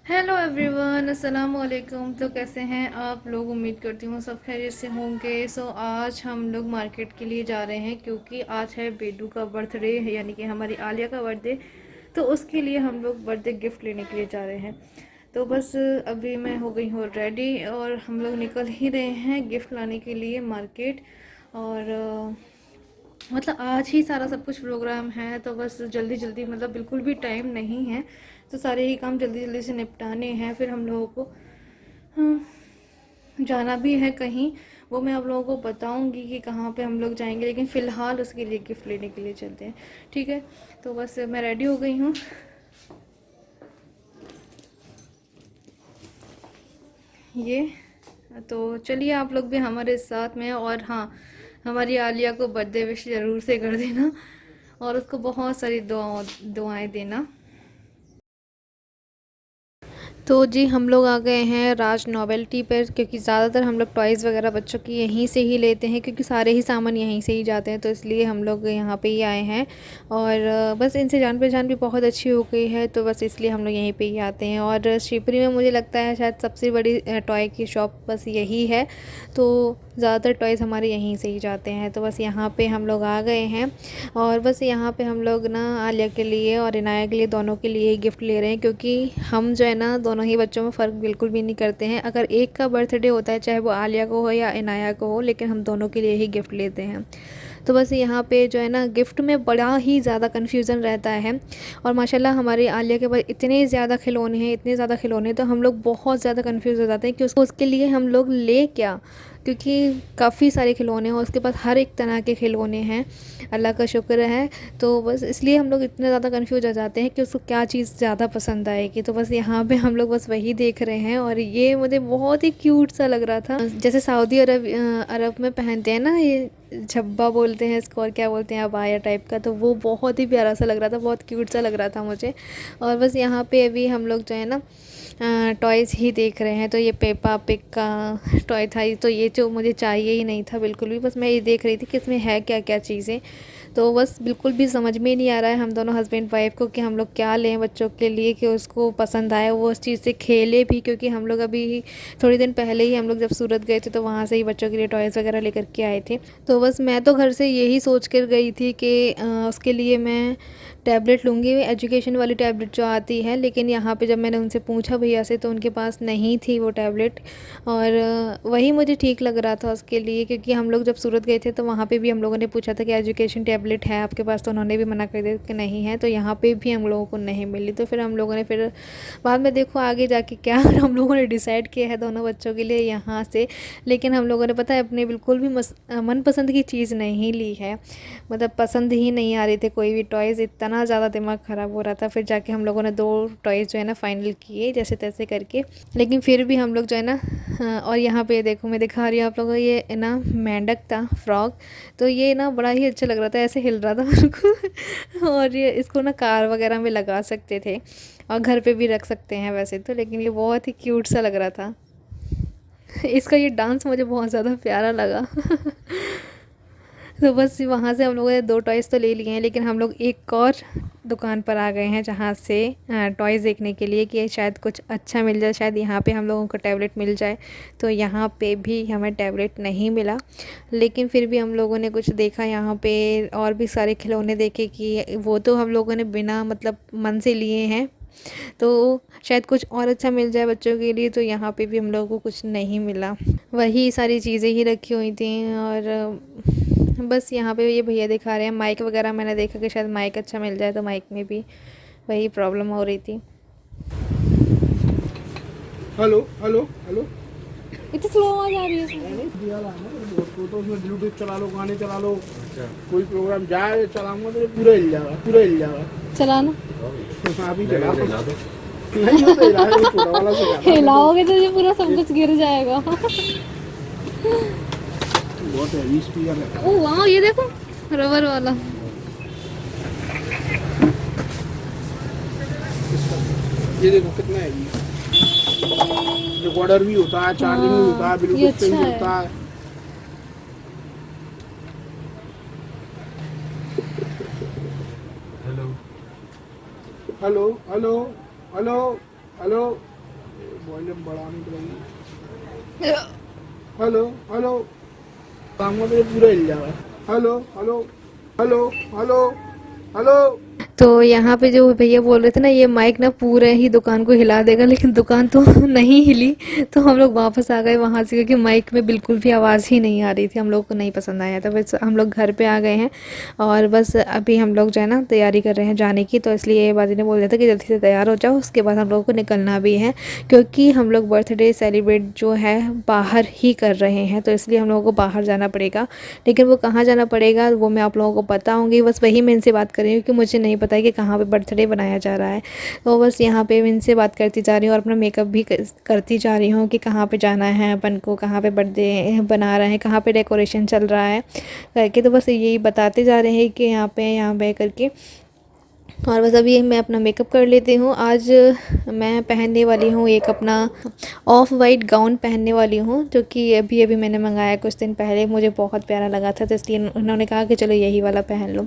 Hello everyone, अस्सलाम वालेकुम। तो कैसे हैं आप लोग? उम्मीद करती हूँ सब खैरियत से होंगे। आज हम लोग मार्केट के लिए जा रहे हैं क्योंकि आज है बेडू का बर्थडे, यानी कि हमारी आलिया का बर्थडे। तो उसके लिए हम लोग बर्थडे गिफ्ट लेने के लिए जा रहे हैं। तो बस अभी मैं हो गई हूँ रेडी और हम लोग निकल ही रहे हैं गिफ्ट लाने के लिए मार्केट। और मतलब आज ही सारा सब कुछ प्रोग्राम है, तो बस जल्दी जल्दी, मतलब बिल्कुल भी टाइम नहीं है। तो सारे ही काम जल्दी जल्दी से निपटाने हैं। फिर हम लोगों को जाना भी है कहीं, वो मैं आप लोगों को बताऊंगी कि कहाँ पे हम लोग जाएंगे, लेकिन फ़िलहाल उसके लिए गिफ्ट लेने के लिए चलते हैं। ठीक है, तो बस मैं रेडी हो गई हूँ। ये तो चलिए आप लोग भी हमारे साथ में। और हाँ, हमारी आलिया को बर्थडे विश ज़रूर से कर देना और उसको बहुत सारी दुआएं देना। तो जी हम लोग आ गए हैं राज नोवेल्टी पर, क्योंकि ज़्यादातर हम लोग टॉयज़ वगैरह बच्चों की यहीं से ही लेते हैं, क्योंकि सारे ही सामान यहीं से ही जाते हैं, तो इसलिए हम लोग यहाँ पे ही आए हैं। और बस इनसे जान पहचान भी बहुत अच्छी हो गई है, तो बस इसलिए हम लोग यहीं पे ही आते हैं। और शिवपुरी में मुझे लगता है शायद सबसे बड़ी टॉय की शॉप बस यही है, तो ज़्यादातर टॉयज़ हमारे यहीं से ही जाते हैं। तो बस यहाँ पे हम लोग आ गए हैं और बस यहाँ पे हम लोग ना आलिया के लिए और इनाया के लिए, दोनों के लिए ही गिफ्ट ले रहे हैं, क्योंकि हम जो है ना दोनों ही बच्चों में फ़र्क बिल्कुल भी नहीं करते हैं। अगर एक का बर्थडे होता है, चाहे वो आलिया को हो या इनाया को हो, लेकिन हम दोनों के लिए ही गिफ्ट लेते हैं। तो बस यहाँ पे जो है ना गिफ्ट में बड़ा ही ज़्यादा कन्फ्यूज़न रहता है। और माशाल्लाह हमारी आलिया के पास इतने ज़्यादा खिलौने हैं, इतने ज़्यादा खिलौने, तो हम लोग बहुत ज़्यादा कन्फ्यूज़ हो जाते हैं कि उसको उसके लिए हम लोग ले क्या, क्योंकि काफ़ी सारे खिलौने हैं और उसके पास हर एक तरह के खिलौने हैं, अल्लाह का शुक्र है। तो बस इसलिए हम लोग इतने ज़्यादा कन्फ्यूज़ हो जाते हैं कि उसको क्या चीज़ ज़्यादा पसंद आएगी। तो बस यहाँ पे हम लोग बस वही देख रहे हैं और ये मुझे बहुत ही क्यूट सा लग रहा था, जैसे सऊदी अरब में पहनते हैं ना, ये झब्बा बोलते हैं इसको और क्या बोलते हैं, अबाया टाइप का। तो वो बहुत ही प्यारा सा लग रहा था, बहुत क्यूट सा लग रहा था मुझे। और बस यहाँ पे अभी हम लोग जो है ना टॉयज़ ही देख रहे हैं। तो ये पेपा पिग का टॉय था, तो ये जो मुझे चाहिए ही नहीं था बिल्कुल भी। बस मैं ये देख रही थी कि इसमें है क्या क्या चीज़ें, तो बस बिल्कुल भी समझ में नहीं आ रहा है हम दोनों हस्बैंड वाइफ को कि हम लोग क्या लें बच्चों के लिए कि उसको पसंद आए, वो उस चीज़ से खेले भी। क्योंकि हम लोग अभी थोड़ी दिन पहले ही हम लोग जब सूरत गए थे, तो वहाँ से ही बच्चों के लिए टॉयज़ वगैरह लेकर के आए थे। तो बस मैं तो घर से यही सोच कर गई थी कि उसके लिए मैं टैबलेट लूँगी, एजुकेशन वाली टैबलेट जो आती है। लेकिन यहाँ पे जब मैंने उनसे पूछा भैया से, तो उनके पास नहीं थी वो टैबलेट। और वही मुझे ठीक लग रहा था उसके लिए, क्योंकि हम लोग जब सूरत गए थे तो वहाँ पे भी हम लोगों ने पूछा था कि एजुकेशन टैबलेट है आपके पास, तो उन्होंने भी मना कर दिया कि नहीं है। तो यहाँ पे भी हम लोगों को नहीं मिली। तो फिर हम लोगों ने फिर बाद में देखो आगे जाके क्या हम लोगों ने डिसाइड किया है दोनों बच्चों के लिए यहाँ से। लेकिन हम लोगों ने पता है अपने बिल्कुल भी मनपसंद की चीज़ नहीं ली है, मतलब पसंद ही नहीं आ रही थी कोई भी टॉयज़। इतना ज़्यादा दिमाग ख़राब हो रहा था। फिर जाके हम लोगों ने दो टॉयज़ जो है ना फाइनल किए जैसे तैसे करके। लेकिन फिर भी हम लोग जो है ना और यहाँ पे देखो मैं दिखा रही हूँ आप लोगों को, ये ना मेंढक था, फ्रॉग। तो ये ना बड़ा ही अच्छा लग रहा था, ऐसे हिल रहा था मेरे को और ये इसको ना कार वगैरह में लगा सकते थे और घर पे भी रख सकते हैं वैसे तो, लेकिन ये बहुत ही क्यूट सा लग रहा था। इसका ये डांस मुझे बहुत ज़्यादा प्यारा लगा। तो बस वहाँ से हम लोगों ने दो टॉयज़ तो ले लिए हैं, लेकिन हम लोग एक और दुकान पर आ गए हैं जहाँ से टॉयज़ देखने के लिए कि शायद कुछ अच्छा मिल जाए, शायद यहाँ पे हम लोगों को टैबलेट मिल जाए। तो यहाँ पे भी हमें टैबलेट नहीं मिला, लेकिन फिर भी हम लोगों ने कुछ देखा यहाँ पे और भी सारे खिलौने देखे कि वो तो हम लोगों ने बिना मतलब मन से लिए हैं, तो शायद कुछ और अच्छा मिल जाए बच्चों के लिए। तो यहाँ पे भी हम लोगों को कुछ नहीं मिला, वही सारी चीज़ें ही रखी हुई थी। और बस यहाँ पे ये भैया दिखा रहे हैं माइक वगैरह, मैंने देखा कि शायद माइक अच्छा मिल जाए, तो माइक में भी वही प्रॉब्लम हो रही थी। Hello hello hello. इतनी स्लो आवाज आ रही है इसमें। नहीं दिया ला ना तो उसमें ब्लूटूथ चला लो, गाने चला लो। अच्छा। कोई प्रोग्राम जाए चलाऊंगा तो पूरा हिल जाएगा, पूरा हिल जाएगा। चलाना अभी चला दो। नहीं होता हिला दो, छोटा वाला से गाना हिलाओगे तो ये पूरा सब कुछ गिर जाएगा। बहुत हैवी स्पीकर है। ओ वाह, ये देखो रबर वाला। ये देखो कितना हैवी है। रिकॉर्डर भी होता है, चार्जिंग भी होता है, हाँ, ये ब्लूटूथ पे अच्छा भी है। होता है। Hello hello hello hello volume बढ़ानी पड़ेगी। हेलो हेलो, काम तो पूरा हिल जा रहा है। Hello hello hello hello hello. तो यहाँ पे जो भैया बोल रहे थे ना, ये माइक ना पूरे ही दुकान को हिला देगा, लेकिन दुकान तो नहीं हिली। तो हम लोग वापस आ गए वहाँ से, क्योंकि माइक में बिल्कुल भी आवाज़ ही नहीं आ रही थी, हम लोग को नहीं पसंद आया था। बस हम लोग घर पे आ गए हैं और बस अभी हम लोग जो है ना तैयारी कर रहे हैं जाने की। तो इसलिए बाजी ने बोल दिया था कि जल्दी से तैयार हो जाओ, उसके बाद हम लोगों को निकलना भी है, क्योंकि हम लोग बर्थडे सेलिब्रेट जो है बाहर ही कर रहे हैं। तो इसलिए हम लोगों को बाहर जाना पड़ेगा, लेकिन वो कहाँ जाना पड़ेगा वो मैं आप लोगों को बताऊँगी। बस वही मैं इनसे बात कर रही हूँ कि मुझे नहीं पता है कि कहाँ पे बर्थडे बनाया जा रहा है। तो बस यहाँ पे मैं इनसे बात करती जा रही हूँ और अपना मेकअप भी करती जा रही हूँ कि कहाँ पे जाना है अपन को, कहाँ पे बर्थडे बना रहे हैं, कहाँ पे डेकोरेशन चल रहा है करके। तो बस यही बताते जा रहे हैं कि यहाँ पे करके। और बस अभी मैं अपना मेकअप कर लेती हूँ। आज मैं पहनने वाली हूँ एक अपना ऑफ वाइट गाउन पहनने वाली हूँ, जो कि अभी अभी मैंने मंगाया कुछ दिन पहले। मुझे बहुत प्यारा लगा था, तो इसलिए उन्होंने कहा कि चलो यही वाला पहन लो।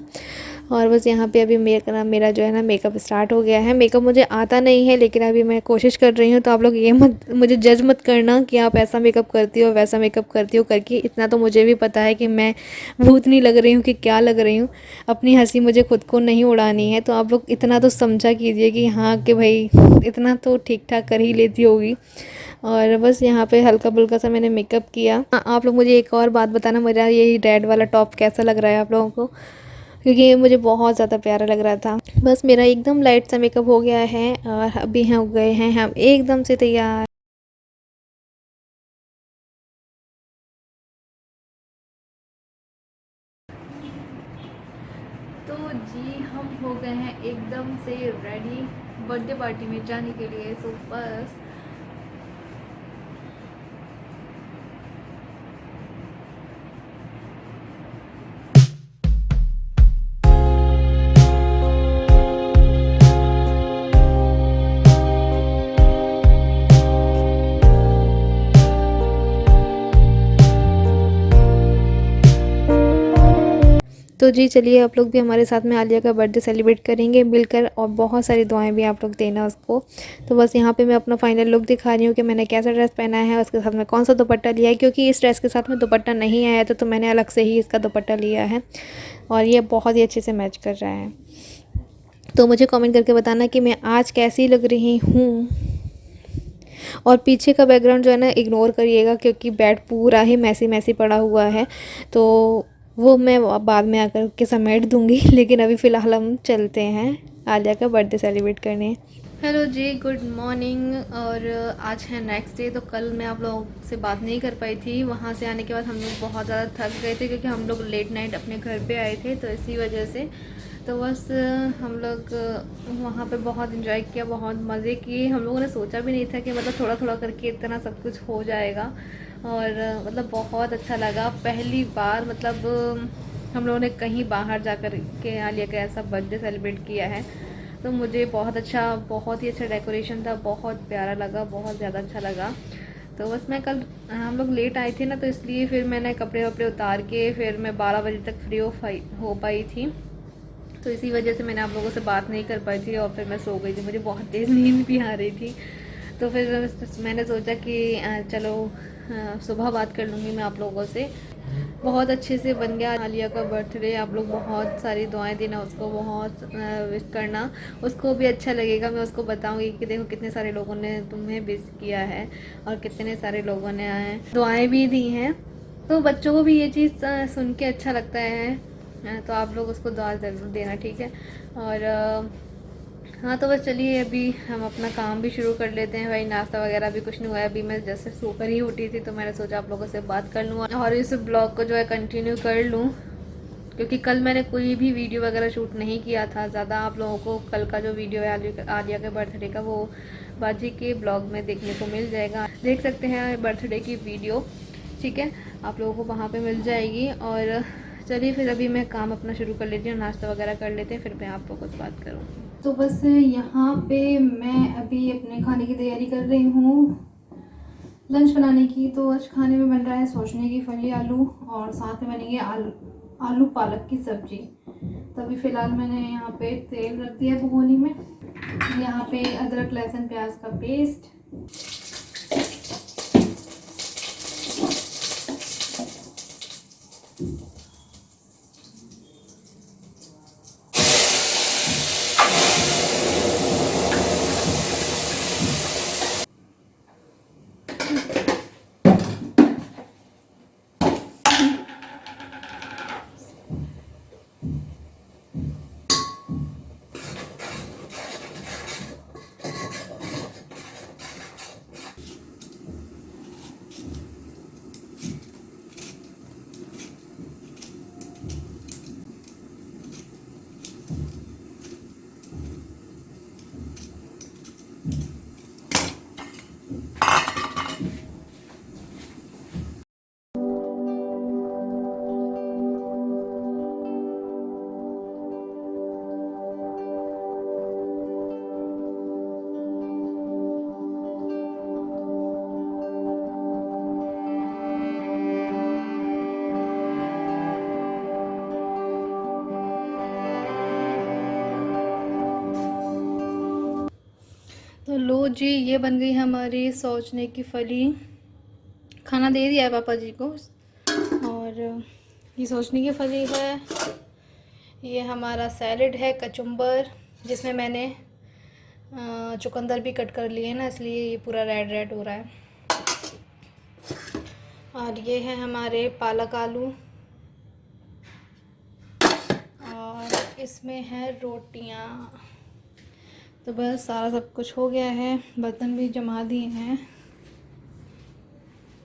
और बस यहाँ पे अभी मेरा जो है ना मेकअप स्टार्ट हो गया है। मेकअप मुझे आता नहीं है, लेकिन अभी मैं कोशिश कर रही हूँ। तो आप लोग ये मत मुझे जज मत करना कि आप ऐसा मेकअप करती हो वैसा मेकअप करती हो करके। इतना तो मुझे भी पता है कि मैं भूतनी लग रही हूँ कि क्या लग रही हूँ। अपनी हंसी मुझे खुद को नहीं उड़ानी है, तो आप लोग इतना तो समझा कीजिए कि हाँ कि भाई इतना तो ठीक ठाक कर ही लेती होगी। और बस यहाँ पे हल्का फुल्का सा मैंने मेकअप किया। आप लोग मुझे एक और बात बताना, मेरा यही रेड वाला टॉप कैसा लग रहा है आप लोगों को, क्योंकि ये मुझे बहुत ज़्यादा प्यारा लग रहा था। बस मेरा एकदम लाइट सा मेकअप हो गया है और अभी हो गए हैं हम एकदम से तैयार। तो जी हम हो गए हैं एकदम से रेडी बर्थडे पार्टी में जाने के लिए। सो बस तो जी चलिए आप लोग भी हमारे साथ में आलिया का बर्थडे सेलिब्रेट करेंगे मिलकर, और बहुत सारी दुआएं भी आप लोग देना उसको। तो बस यहाँ पे मैं अपना फाइनल लुक दिखा रही हूँ कि मैंने कैसा ड्रेस पहना है, उसके साथ में कौन सा दुपट्टा लिया है, क्योंकि इस ड्रेस के साथ में दुपट्टा नहीं आया था, तो मैंने अलग से ही इसका दुपट्टा लिया है और ये बहुत ही अच्छे से मैच कर रहा है। तो मुझे कमेंट करके बताना कि मैं आज कैसी लग रही हूँ। और पीछे का बैकग्राउंड जो है ना इग्नोर करिएगा, क्योंकि बेड पूरा ही मैसी मैसी पड़ा हुआ है, तो वो मैं बाद में आकर के समेट दूंगी। लेकिन अभी फ़िलहाल हम चलते हैं आलिया का बर्थडे सेलिब्रेट करने। हेलो जी, गुड मॉर्निंग। और आज है नेक्स्ट डे। तो कल मैं आप लोगों से बात नहीं कर पाई थी। वहाँ से आने के बाद हम लोग बहुत ज़्यादा थक गए थे, क्योंकि हम लोग लेट नाइट अपने घर पे आए थे, तो इसी वजह से। तो बस हम लोग वहाँ पे बहुत इन्जॉय किया, बहुत मज़े किए। हम लोगों ने सोचा भी नहीं था कि मतलब थोड़ा थोड़ा करके इतना सब कुछ हो जाएगा, और मतलब बहुत अच्छा लगा। पहली बार मतलब हम लोगों ने कहीं बाहर जा कर के आलिया का ऐसा बर्थडे सेलिब्रेट किया है। तो मुझे बहुत अच्छा, बहुत ही अच्छा डेकोरेशन था, बहुत प्यारा लगा, बहुत ज़्यादा अच्छा लगा। तो बस मैं कल हम लोग लेट आए थे ना, तो इसलिए फिर मैंने कपड़े वपड़े उतार के फिर मैं 12 बजे तक फ्री हो पाई थी। तो इसी वजह से मैंने आप लोगों से बात नहीं कर पाई थी, और फिर मैं सो गई थी, मुझे बहुत तेज़ नींद भी आ रही थी। तो फिर मैंने सोचा कि चलो सुबह बात कर लूँगी मैं आप लोगों से। बहुत अच्छे से बन गया आलिया का बर्थडे। आप लोग बहुत सारी दुआएं देना उसको, बहुत विश करना, उसको भी अच्छा लगेगा। मैं उसको बताऊंगी कि देखो कितने सारे लोगों ने तुम्हें विश किया है और कितने सारे लोगों ने दुआएं भी दी हैं। तो बच्चों को भी ये चीज़ सुन के अच्छा लगता है। तो आप लोग उसको दुआ ज़रूर देना, ठीक है। और हाँ, तो बस चलिए अभी हम अपना काम भी शुरू कर लेते हैं। भाई नाश्ता वगैरह भी कुछ नहीं हुआ है, अभी मैं जैसे सोकर ही उठी थी, तो मैंने सोचा आप लोगों से बात कर लूँ और इस ब्लॉग को जो है कंटिन्यू कर लूँ, क्योंकि कल मैंने कोई भी वीडियो वगैरह शूट नहीं किया था ज़्यादा। आप लोगों को कल का जो वीडियो है आलिया के बर्थडे का, वो बाजी के ब्लॉग में देखने को मिल जाएगा, देख सकते हैं बर्थडे की वीडियो, ठीक है, आप लोगों को वहाँ पे मिल जाएगी। और चलिए फिर अभी मैं काम अपना शुरू कर लेती हूँ, नाश्ता वगैरह कर लेते हैं, फिर मैं आप लोगों से बात करूँ। तो बस यहाँ पे मैं अभी अपने खाने की तैयारी कर रही हूँ, लंच बनाने की। तो आज खाने में बन रहा है सोचने की फली आलू, और साथ में बनेंगे आलू पालक की सब्जी। तो अभी फ़िलहाल मैंने यहाँ पे तेल रख दिया भगोनी में, यहाँ पे अदरक लहसुन प्याज का पेस्ट, लो जी, ये बन गई हमारी सोचने की फली। खाना दे दिया है पापा जी को। और ये सोचने की फली है। ये हमारा सैलेड है कचुम्बर, जिसमें मैंने चुकंदर भी कट कर लिए हैं ना, इसलिए ये पूरा रेड रेड हो रहा है। और ये है हमारे पालक आलू, और इसमें है रोटियां। तो बस सारा सब कुछ हो गया है, बर्तन भी जमा दिए हैं।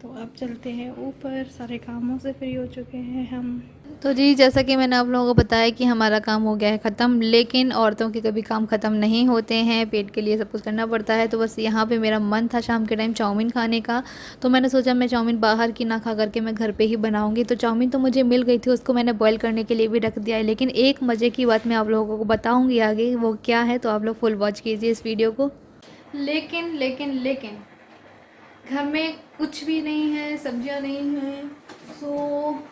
तो अब चलते हैं ऊपर, सारे कामों से फ्री हो चुके हैं हम। तो जी, जैसा कि मैंने आप लोगों को बताया कि हमारा काम हो गया है ख़त्म, लेकिन औरतों के कभी काम ख़त्म नहीं होते हैं, पेट के लिए सब कुछ करना पड़ता है। तो बस यहाँ पे मेरा मन था शाम के टाइम चाउमीन खाने का, तो मैंने सोचा मैं चाउमीन बाहर की ना खा करके मैं घर पे ही बनाऊँगी। तो चाउमीन तो मुझे मिल गई थी, उसको मैंने बॉयल करने के लिए भी रख दिया है। लेकिन एक मज़े की बात मैं आप लोगों को बताऊँगी आगे, वो क्या है, तो आप लोग फुल वॉच कीजिए इस वीडियो को। लेकिन घर में कुछ भी नहीं है, सब्जियां नहीं हैं, सो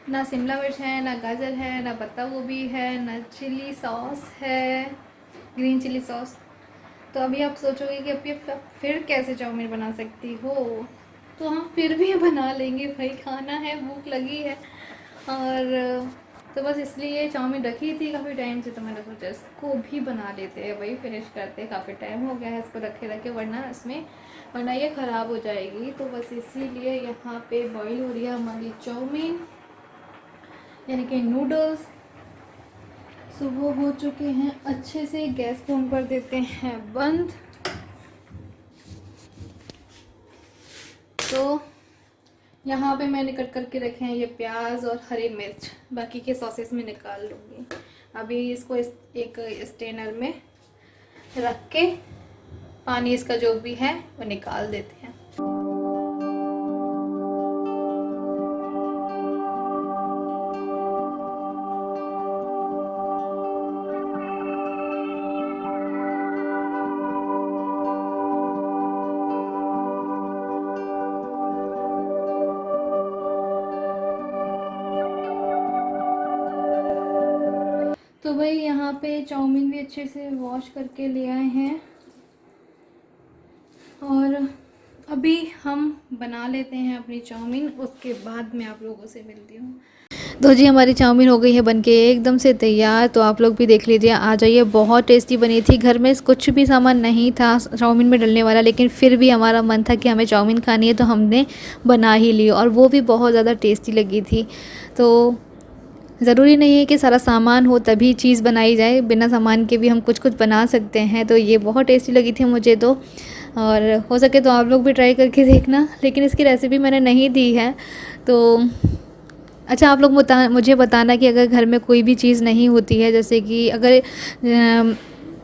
ना शिमला मिर्च है, ना गाजर है, ना पत्ता गोभी है, ना चिली सॉस है, ग्रीन चिली सॉस। तो अभी आप सोचोगे कि अभी फिर कैसे चाउमीन बना सकती हो, तो हम फिर भी बना लेंगे भाई, खाना है, भूख लगी है। और तो बस इसलिए चाउमीन रखी थी काफ़ी टाइम से, तो मैंने सोचा इसको भी बना लेते हैं भाई, फिनिश करते हैं। काफ़ी टाइम हो गया है इसको रखे वरना ये ख़राब हो जाएगी। तो बस इसीलिए यहाँ पे बॉईल हो रही है हमारी चाउमीन, यानी कि नूडल्स। सुबह हो चुके हैं अच्छे से, गैस को हम कर देते हैं बंद। तो यहाँ पे मैंने कट करके रखे हैं ये प्याज और हरी मिर्च, बाकी के सॉसेस में निकाल लूँगी। अभी इसको एक स्ट्रेनर में रख के पानी इसका जो भी है वो निकाल देते हैं। तो भाई यहाँ पे चाउमीन भी अच्छे से वॉश करके ले आए हैं, और अभी हम बना लेते हैं अपनी चाउमीन, उसके बाद मैं आप लोगों से मिलती हूँ। तो जी, हमारी चाउमीन हो गई है बनके एकदम से तैयार। तो आप लोग भी देख लीजिए, आ जाइए। बहुत टेस्टी बनी थी। घर में कुछ भी सामान नहीं था चाउमीन में डलने वाला, लेकिन फिर भी हमारा मन था कि हमें चाउमीन खानी है, तो हमने बना ही ली, और वो भी बहुत ज़्यादा टेस्टी लगी थी। तो ज़रूरी नहीं है कि सारा सामान हो तभी चीज़ बनाई जाए, बिना सामान के भी हम कुछ कुछ बना सकते हैं। तो ये बहुत टेस्टी लगी थी मुझे तो, और हो सके तो आप लोग भी ट्राई करके देखना। लेकिन इसकी रेसिपी मैंने नहीं दी है। तो अच्छा, आप लोग मुझे बताना कि अगर घर में कोई भी चीज़ नहीं होती है, जैसे कि अगर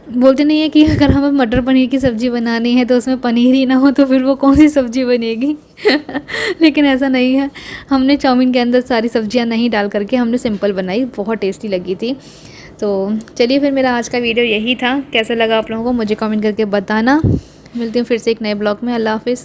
बोलते नहीं है कि अगर हमें मटर पनीर की सब्ज़ी बनानी है तो उसमें पनीर ही ना हो, तो फिर वो कौन सी सब्ज़ी बनेगी। लेकिन ऐसा नहीं है, हमने चाउमीन के अंदर सारी सब्जियां नहीं डाल करके हमने सिंपल बनाई, बहुत टेस्टी लगी थी। तो चलिए, फिर मेरा आज का वीडियो यही था। कैसा लगा आप लोगों को मुझे कमेंट करके बताना। मिलती हूँ फिर से एक नए ब्लॉग में। अल्लाह हाफिज़।